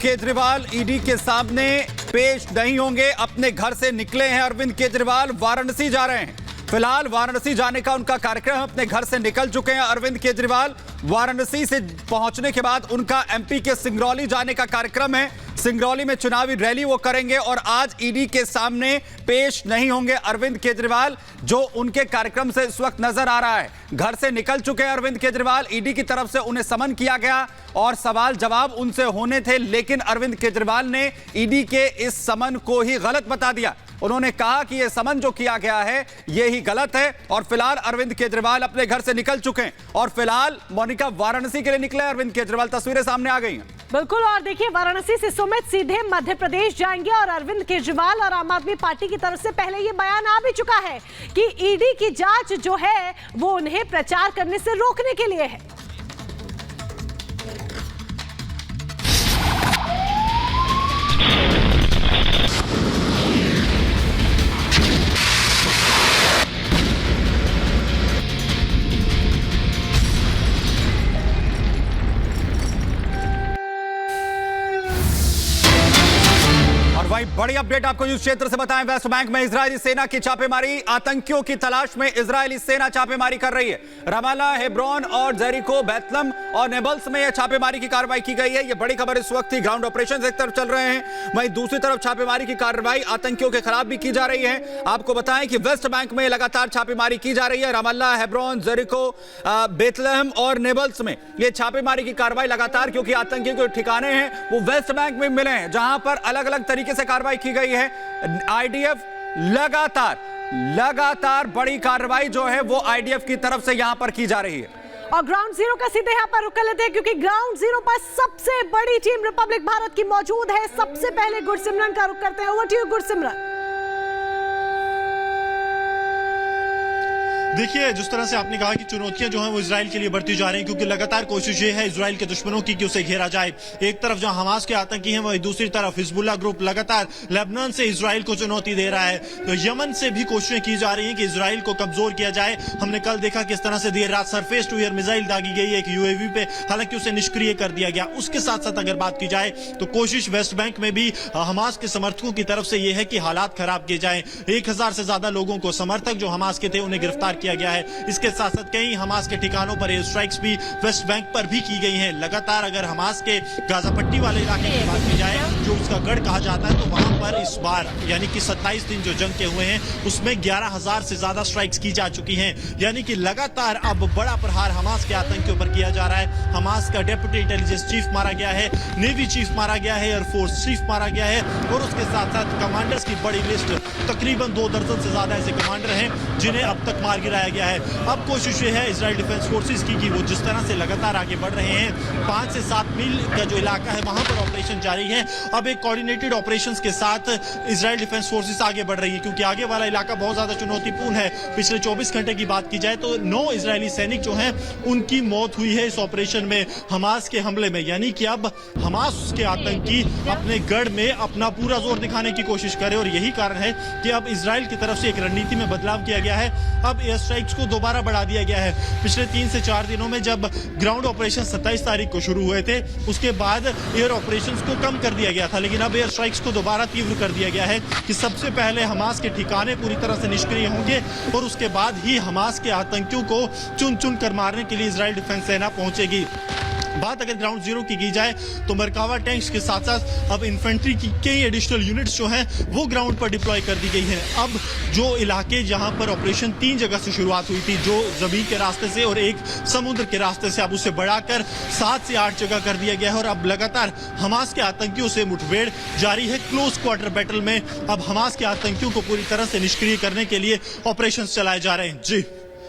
Kejriwal ED के सामने पेश नहीं होंगे। अपने घर से निकले हैं अरविंद केजरीवाल, वाराणसी जा रहे हैं। फिलहाल वाराणसी जाने का उनका कार्यक्रम, अपने घर से निकल चुके हैं अरविंद केजरीवाल। वाराणसी से पहुंचने के बाद उनका एमपी के सिंगरौली जाने का कार्यक्रम है। सिंगरौली में चुनावी रैली वो करेंगे और आज ईडी के सामने पेश नहीं होंगे अरविंद केजरीवाल, जो उनके कार्यक्रम से इस वक्त नजर आ रहा है। घर से निकल चुके हैं अरविंद केजरीवाल। ईडी की तरफ से उन्हें समन किया गया और सवाल जवाब उनसे होने थे, लेकिन अरविंद केजरीवाल ने ईडी के इस समन को ही गलत बता दिया। उन्होंने कहा कि यह समन जो किया गया है ये ही गलत है और फिलहाल अरविंद केजरीवाल अपने घर से निकल चुके हैं और फिलहाल मोनिका वाराणसी के लिए निकले अरविंद केजरीवाल। तस्वीरें सामने आ गई हैं। बिल्कुल, और देखिए वाराणसी से सुमित सीधे मध्य प्रदेश जाएंगे और अरविंद केजरीवाल और आम आदमी पार्टी की तरफ से पहले ये बयान आ भी चुका है कि ईडी की जांच जो है वो उन्हें प्रचार करने से रोकने के लिए है। भाई बड़ी अपडेट आपको न्यूज क्षेत्र से बताएं। वेस्ट बैंक में इजरायली सेना की छापेमारी, आतंकियों की तलाश में इजरायली सेना छापेमारी कर रही है। रमाला, हेब्रोन और जेरिको, बेथलम और नेबल्स में यह छापेमारी की कार्रवाई की गई है। यह बड़ी खबर इस वक्त ही। ग्राउंड ऑपरेशन एक तरफ चल रहे हैं, वहीं दूसरी तरफ छापेमारी की कार्रवाई आतंकियों के खिलाफ भी की जा रही है। आपको बताएं कि वेस्ट बैंक में लगातार छापेमारी की जा रही है। रमाला, हेब्रोन, जेरिको, बेथलहम और नेबल्स में यह छापेमारी की कार्रवाई लगातार, क्योंकि आतंकियों के ठिकाने हैं वो वेस्ट बैंक में मिले हैं, जहां पर अलग अलग तरीके से कार्रवाई की गई है। आईडीएफ लगातार बड़ी कार्रवाई जो है वो आईडीएफ की तरफ से यहां पर की जा रही है। और ग्राउंड जीरो का सीधे यहां पर रुक कर लेते हैं, क्योंकि ग्राउंड जीरो पर सबसे बड़ी टीम रिपब्लिक भारत की मौजूद है। सबसे पहले गुरसिमरन का रुख करते हैं। Over to you Gursimran. देखिए, जिस तरह से आपने कहा कि चुनौतियां जो हैं वो इजराइल के लिए बढ़ती जा रही हैं, क्योंकि लगातार कोशिश ये है इजराइल के दुश्मनों की कि उसे घेरा जाए। एक तरफ जहां हमास के आतंकी हैं, वहीं दूसरी तरफ हिजबुल्लाह ग्रुप लगातार लेबनान से इजराइल को चुनौती दे रहा है। तो यमन से भी कोशिशें की जा रही हैं कि इजराइल को कमजोर किया जाए। हमने कल देखा किस तरह से देर रात सरफेस टू एयर मिसाइल दागी गई एक यूएवी पे, हालांकि उसे निष्क्रिय कर दिया गया। उसके साथ साथ अगर बात की जाए तो कोशिश वेस्ट बैंक में भी हमास के समर्थकों की तरफ से यह है कि हालात खराब किए जाए। 1000 से ज्यादा लोगों को, समर्थक जो हमास के थे, उन्हें गिरफ्तार किया गया है। इसके साथ साथ कई हमास के ठिकानों पर एयर स्ट्राइक्स भी वेस्ट बैंक पर भी की गई हैं। लगातार अगर हमास के गाजा पट्टी वाले इलाके की बात की जाए, जो उसका गढ़ कहा जाता है, तो वहां पर इस बार यानी कि 27 दिन जो जंग के हुए हैं उसमें 11,000 से ज्यादा स्ट्राइक्स की जा चुकी हैं। यानी कि लगातार अब बड़ा प्रहार हमास के आतंकियों पर किया जा रहा है। हमास का डेप्यूटी इंटेलिजेंस चीफ मारा गया है, नेवी चीफ मारा गया है, एयरफोर्स चीफ मारा गया है और उसके साथ साथ कमांडर्स की बड़ी लिस्ट, तकरीबन 2 दर्जन से ज्यादा ऐसे कमांडर हैं जिन्हें अब तक मार गिराया गया है। अब कोशिश ये है इजराइल डिफेंस फोर्सेस की कि वो जिस तरह से लगातार आगे बढ़ रहे हैं, 5 से 7 मील का जो इलाका है वहां पर ऑपरेशन जारी है। अब एक कोऑर्डिनेटेड ऑपरेशंस के साथ इजराइल डिफेंस फोर्सेस आगे बढ़ रही है, क्योंकि आगे वाला इलाका बहुत ज्यादा चुनौतीपूर्ण है। पिछले 24 घंटे की बात की जाए तो 9 इजरायली सैनिक जो हैं उनकी मौत हुई है इस ऑपरेशन में, हमास के हमले में। यानी कि अब हमास के आतंकी अपने गढ़ में अपना पूरा जोर दिखाने की कोशिश करे और यही कारण है कि अब इजराइल की तरफ से एक रणनीति में बदलाव किया गया है। अब एयर स्ट्राइक्स को दोबारा बढ़ा दिया गया है। पिछले 3 से 4 दिनों में जब ग्राउंड ऑपरेशन 27 तारीख को शुरू हुए थे, उसके बाद एयर ऑपरेशंस को कम कर दिया गया था, लेकिन अब एयर स्ट्राइक्स को दोबारा तीव्र कर दिया गया है कि सबसे पहले हमास के ठिकाने पूरी तरह से निष्क्रिय होंगे और उसके बाद ही हमास के आतंकियों को चुन चुन कर मारने के लिए इजराइल डिफेंस सेना पहुंचेगी। बात अगर ग्राउंड जीरो की जाए तो मरकावा टैंक्स के साथ साथ अब इन्फेंट्री की कई एडिशनल यूनिट्स जो हैं वो ग्राउंड पर डिप्लॉय कर दी गई हैं। अब जो इलाके जहां पर ऑपरेशन 3 जगह से शुरुआत हुई थी, जो जमीन के रास्ते से और एक समुद्र के रास्ते से, अब उसे बढ़ाकर 7 से 8 जगह कर दिया गया है और अब लगातार हमास के आतंकियों से मुठभेड़ जारी है। क्लोज क्वार्टर बैटल में अब हमास के आतंकियों को पूरी तरह से निष्क्रिय करने के लिए ऑपरेशन चलाए जा रहे हैं। जी।